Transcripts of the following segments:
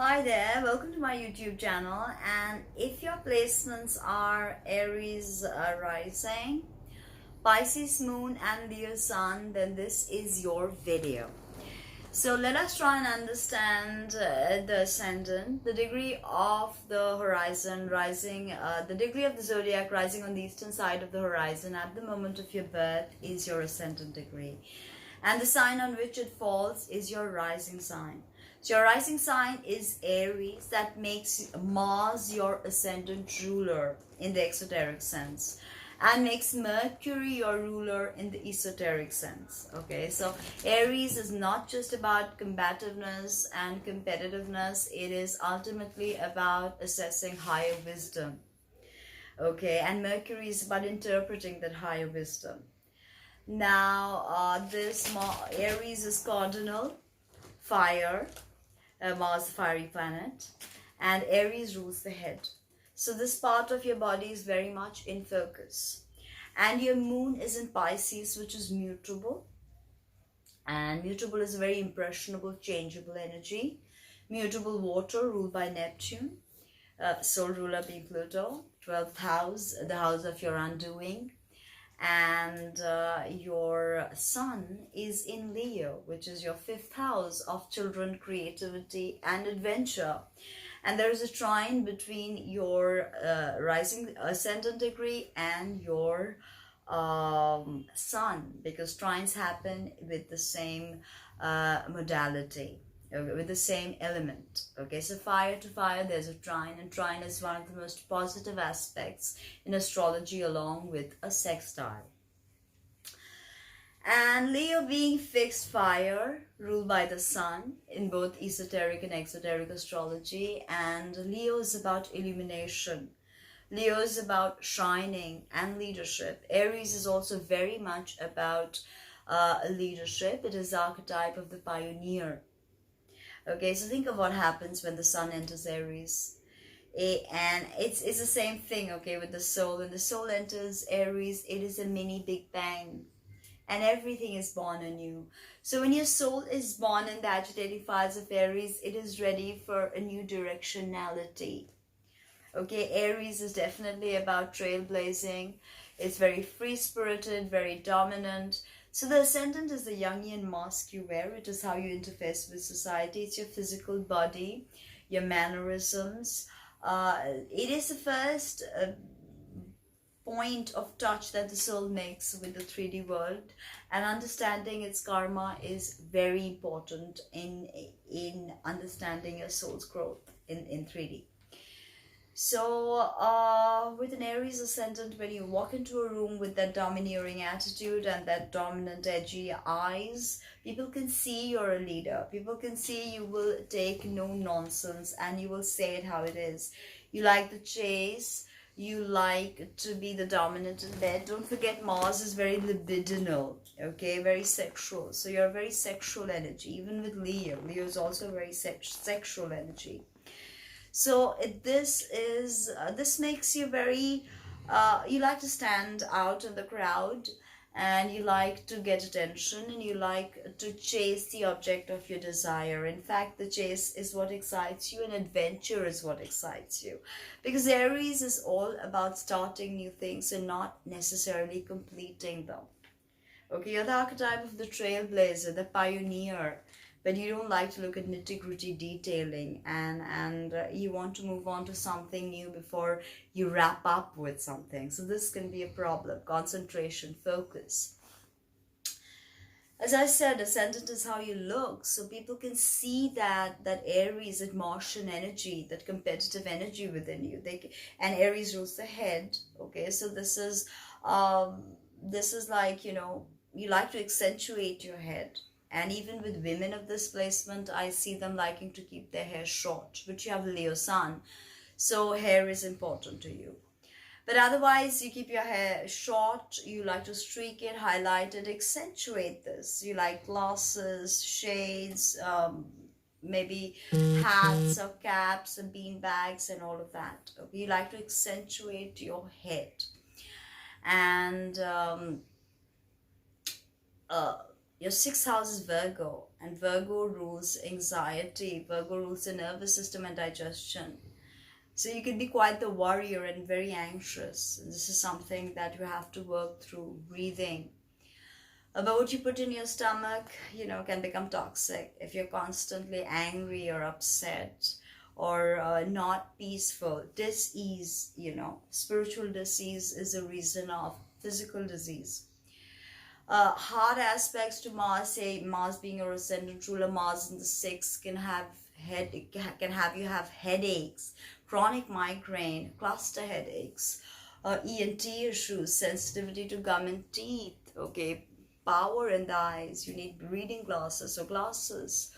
Hi there, welcome to my YouTube channel. And if your placements are Aries rising, Pisces moon and Leo sun, then this is your video. So let us try and understand the ascendant, the degree of the horizon rising, the degree of the zodiac rising on the eastern side of the horizon at the moment of your birth is your ascendant degree. And the sign on which it falls is your rising sign. So your rising sign is Aries. That makes Mars your ascendant ruler in the exoteric sense, and makes Mercury your ruler in the esoteric sense. Okay, so Aries is not just about combativeness and competitiveness, it is ultimately about assessing higher wisdom. Okay, and Mercury is about interpreting that higher wisdom. Now, Aries is cardinal, fire, Mars, the fiery planet, and Aries rules the head. So this part of your body is very much in focus. And your moon is in Pisces, which is mutable. And mutable is a very impressionable, changeable energy. Mutable water ruled by Neptune. Soul ruler being Pluto. 12th house, the house of your undoing. And your sun is in Leo, which is your 5th house of children, creativity and adventure. And there is a trine between your rising ascendant degree and your sun, because trines happen with the same modality, with the same element. Okay, so fire to fire, there's a trine, and trine is one of the most positive aspects in astrology, along with a sextile. And Leo being fixed fire, ruled by the sun in both esoteric and exoteric astrology. And Leo is about illumination. Leo is about shining and leadership. Aries is also very much about leadership. It is the archetype of the pioneer. Okay, so think of what happens when the sun enters Aries. And it's the same thing, okay, with the soul. When the soul enters Aries, it is a mini Big Bang. And everything is born anew. So when your soul is born in the agitating fires of Aries, it is ready for a new directionality. Okay, Aries is definitely about trailblazing. It's very free-spirited, very dominant. So the ascendant is the Jungian mask you wear. It is how you interface with society. It's your physical body, your mannerisms. It is the first point of touch that the soul makes with the 3D world, and understanding its karma is very important in understanding your soul's growth in 3D. So with an Aries ascendant, when you walk into a room with that domineering attitude and that dominant edgy eyes, people can see you're a leader. People can see you will take no nonsense and you will say it how it is. You like the chase. You like to be the dominant in bed. Don't forget, Mars is very libidinal, okay, very sexual. So you're a very sexual energy. Even with Leo, Leo is also very sexual energy. So this makes you very, you like to stand out in the crowd, and you like to get attention, and you like to chase the object of your desire. In fact, the chase is what excites you, and adventure is what excites you. Because Aries is all about starting new things and not necessarily completing them. Okay, you're the archetype of the trailblazer, the pioneer, but you don't like to look at nitty-gritty detailing, and you want to move on to something new before you wrap up with something. So this can be a problem. Concentration, focus. As I said, ascendant is how you look, so people can see that Aries, that Martian energy, that competitive energy within you. And Aries rules the head. Okay, so this is like, you know, you like to accentuate your head. And even with women of this placement, I see them liking to keep their hair short, but you have Leo sun, so hair is important to you. But otherwise, you keep your hair short, you like to streak it, highlight it, accentuate this. You like glasses, shades, maybe hats or caps and bean bags and all of that. Okay? You like to accentuate your head. And Your sixth house is Virgo, and Virgo rules anxiety. Virgo rules the nervous system and digestion. So you can be quite the warrior and very anxious. This is something that you have to work through. Breathing. But what you put in your stomach, can become toxic if you're constantly angry or upset or not peaceful. Disease, spiritual disease is a reason of physical disease. Hard aspects to Mars, say Mars being your ascendant ruler, Mars in the sixth can have you have headaches, chronic migraine, cluster headaches, ENT issues, sensitivity to gum and teeth, okay, power in the eyes, you need reading glasses or glasses,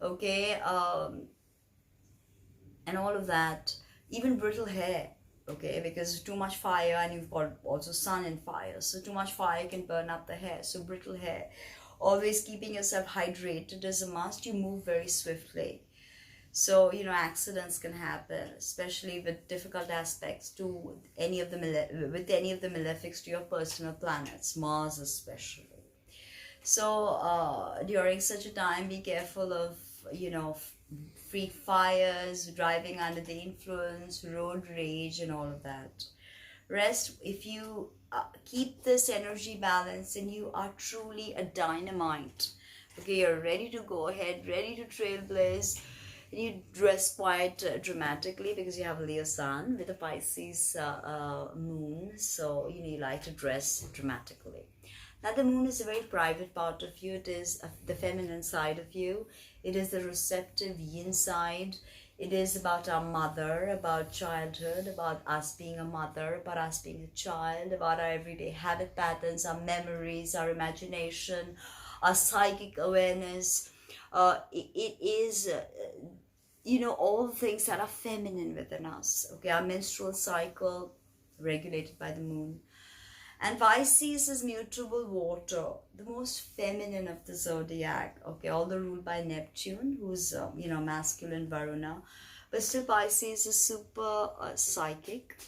okay, and all of that, even brittle hair, okay, because too much fire, and you've got also sun and fire, so too much fire can burn up the hair, so brittle hair. Always keeping yourself hydrated is a must. You move very swiftly, so accidents can happen, especially with difficult aspects to any of the malefics to your personal planets, Mars especially. So during such a time, be careful of free fires, driving under the influence, road rage, and all of that. Rest, if you keep this energy balance, and you are truly a dynamite. Okay, you're ready to go ahead, ready to trailblaze. And you dress quite dramatically because you have a Leo sun with a Pisces moon, so you like to dress dramatically. Now the moon is a very private part of you. It is the feminine side of you. It is the receptive yin side. It is about our mother, about childhood, about us being a mother, about us being a child, about our everyday habit patterns, our memories, our imagination, our psychic awareness. It is, all the things that are feminine within us. Okay, our menstrual cycle regulated by the moon. And Pisces is mutable water, the most feminine of the zodiac. Okay, although ruled by Neptune, who's masculine Varuna, but still Pisces is super psychic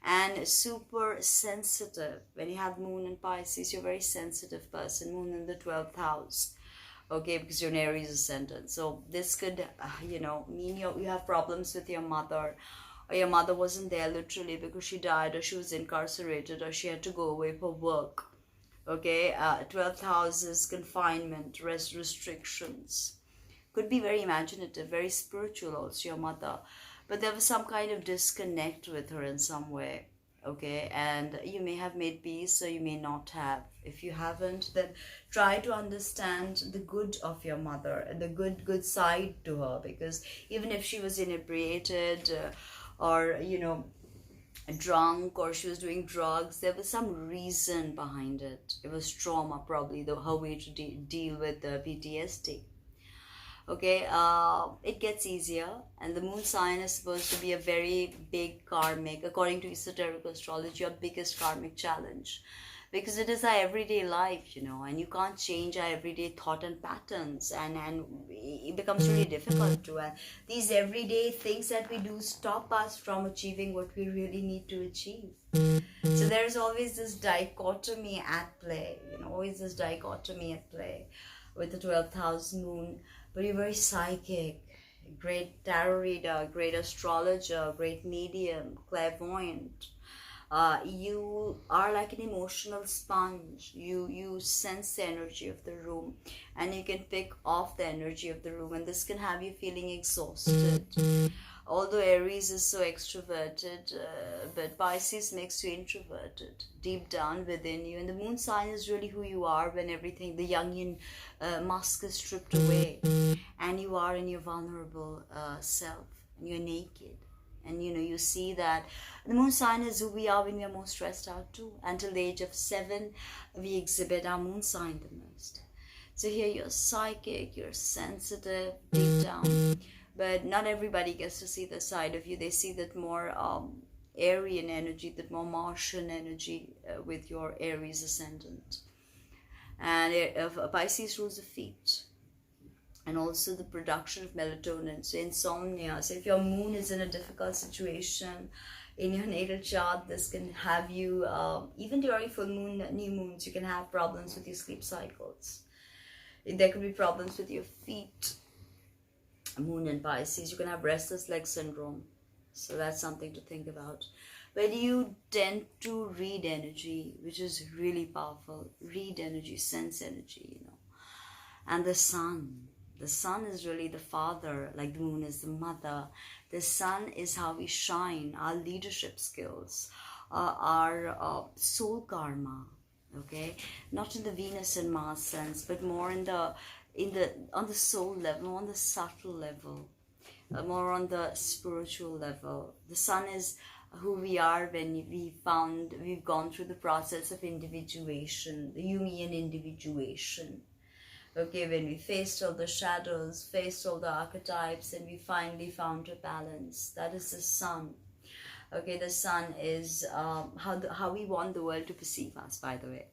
and super sensitive. When you have moon in Pisces, you're a very sensitive person. Moon in the 12th house. Okay, because you're an Aries ascendant. So this could, mean you have problems with your mother, or your mother wasn't there literally because she died, or she was incarcerated, or she had to go away for work. Okay, 12th house is confinement, restrictions. Could be very imaginative, very spiritual also, your mother. But there was some kind of disconnect with her in some way. Okay, and you may have made peace, or you may not have. If you haven't, then try to understand the good of your mother, and the good side to her, because even if she was inebriated, or drunk, or she was doing drugs, there was some reason behind it. It was trauma, probably her way to deal with the PTSD. Okay, it gets easier, and the moon sign is supposed to be a very big karmic, according to esoteric astrology, our biggest karmic challenge, because it is our everyday life, and you can't change our everyday thought and patterns, and it becomes really difficult to, and these everyday things that we do stop us from achieving what we really need to achieve. So there's always this dichotomy at play, always this dichotomy at play with the 12th house moon. But you're very psychic, great tarot reader, great astrologer, great medium, clairvoyant. You are like an emotional sponge. You sense the energy of the room, and you can pick off the energy of the room, and this can have you feeling exhausted. Although Aries is so extroverted, but Pisces makes you introverted deep down within you. And the moon sign is really who you are when everything, the Jungian mask is stripped away, and you are in your vulnerable self, and you're naked. And you see that the moon sign is who we are when we are most stressed out too. Until the age of 7, we exhibit our moon sign the most. So here you're psychic, you're sensitive deep down. But not everybody gets to see the side of you. They see that more Aryan energy, that more Martian energy with your Aries ascendant. And Pisces rules the feet, and also the production of melatonin, so insomnia. So if your moon is in a difficult situation in your natal chart, this can have you, even during full moon, new moons, you can have problems with your sleep cycles. There could be problems with your feet. Moon in Pisces, you can have restless leg syndrome. So that's something to think about. But you tend to read energy, which is really powerful. Read energy, sense energy, you know. And the sun. The sun is really the father, like the moon is the mother. The sun is how we shine, our leadership skills, our soul karma. Okay, not in the Venus and Mars sense, but more in the on the soul level, on the subtle level, more on the spiritual level. The sun is who we are when we've gone through the process of individuation, the Jungian individuation. Okay, when we faced all the shadows, faced all the archetypes, and we finally found a balance. That is the sun. Okay, the sun is how we want the world to perceive us, by the way.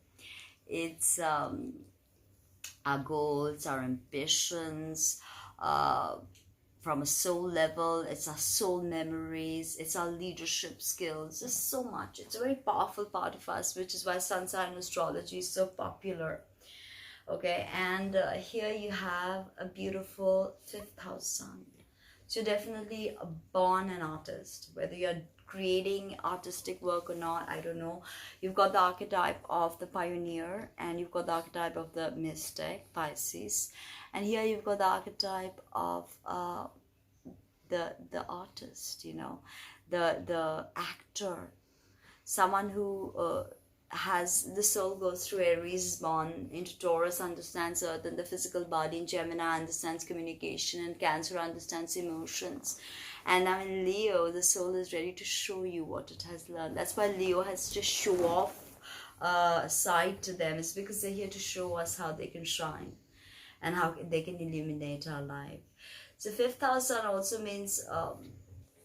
It's our goals, our ambitions, from a soul level. It's our soul memories, it's our leadership skills. There's so much. It's a very powerful part of us, which is why sun sign astrology is so popular. Okay, and here you have a beautiful 5th house sun. So you're definitely born an artist, whether you're creating artistic work or not, I don't know. You've got the archetype of the pioneer, and you've got the archetype of the mystic, Pisces, and here you've got the archetype of the artist, you know, the actor, someone who has the soul goes through Aries, is born into Taurus, understands Earth and the physical body, in Gemini understands communication, and Cancer understands emotions. And now in Leo, the soul is ready to show you what it has learned. That's why Leo has such a show off side to them. It's because they're here to show us how they can shine and how they can illuminate our life. So 5th house sun also means a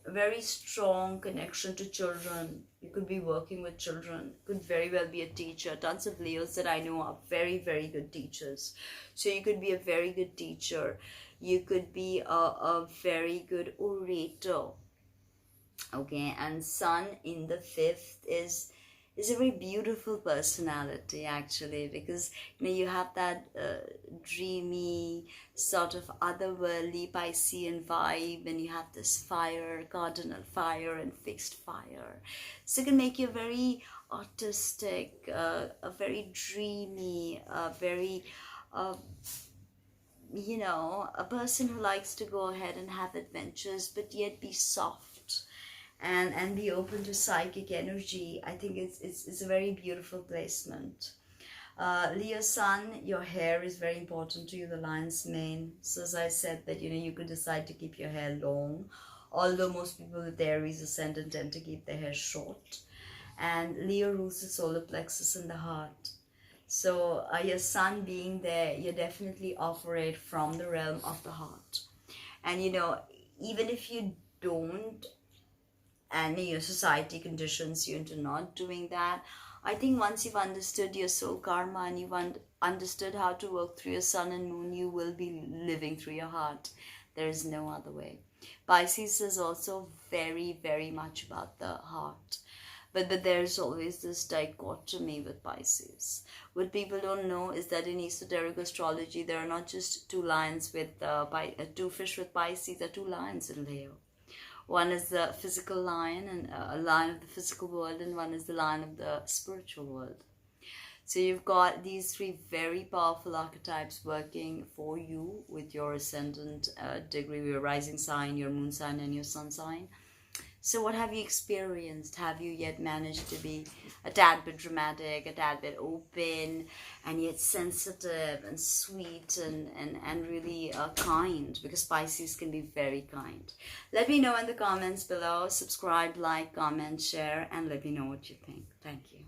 very strong connection to children. You could be working with children, could very well be a teacher. Tons of Leos that I know are very, very good teachers. So you could be a very good teacher. You could be a very good orator. Okay, and sun in the 5th is a very beautiful personality, actually, because you know you have that dreamy sort of otherworldly Piscean vibe, and you have this fire, cardinal fire and fixed fire, so it can make you very artistic, a very dreamy, very you know, a person who likes to go ahead and have adventures but yet be soft and be open to psychic energy. I think it's a very beautiful placement. Leo sun, your hair is very important to you, the lion's mane. So as I said, that you know, you could decide to keep your hair long, although most people with Aries ascendant tend to keep their hair short. And Leo rules the solar plexus in the heart. So your sun being there, you definitely operate from the realm of the heart. And you know, even if you don't, and your society conditions you into not doing that, I think once you've understood your soul karma and you've understood how to work through your sun and moon, you will be living through your heart. There is no other way. Pisces is also very, very much about the heart. But there's always this dichotomy with Pisces. What people don't know is that in esoteric astrology, there are not just two lions with two fish with Pisces, there are two lions in Leo. One is the physical lion, and a lion of the physical world, and one is the lion of the spiritual world. So you've got these three very powerful archetypes working for you with your ascendant degree, your rising sign, your moon sign, and your sun sign. So what have you experienced? Have you yet managed to be a tad bit dramatic, a tad bit open, and yet sensitive and sweet and really kind? Because Pisces can be very kind. Let me know in the comments below. Subscribe, like, comment, share, and let me know what you think. Thank you.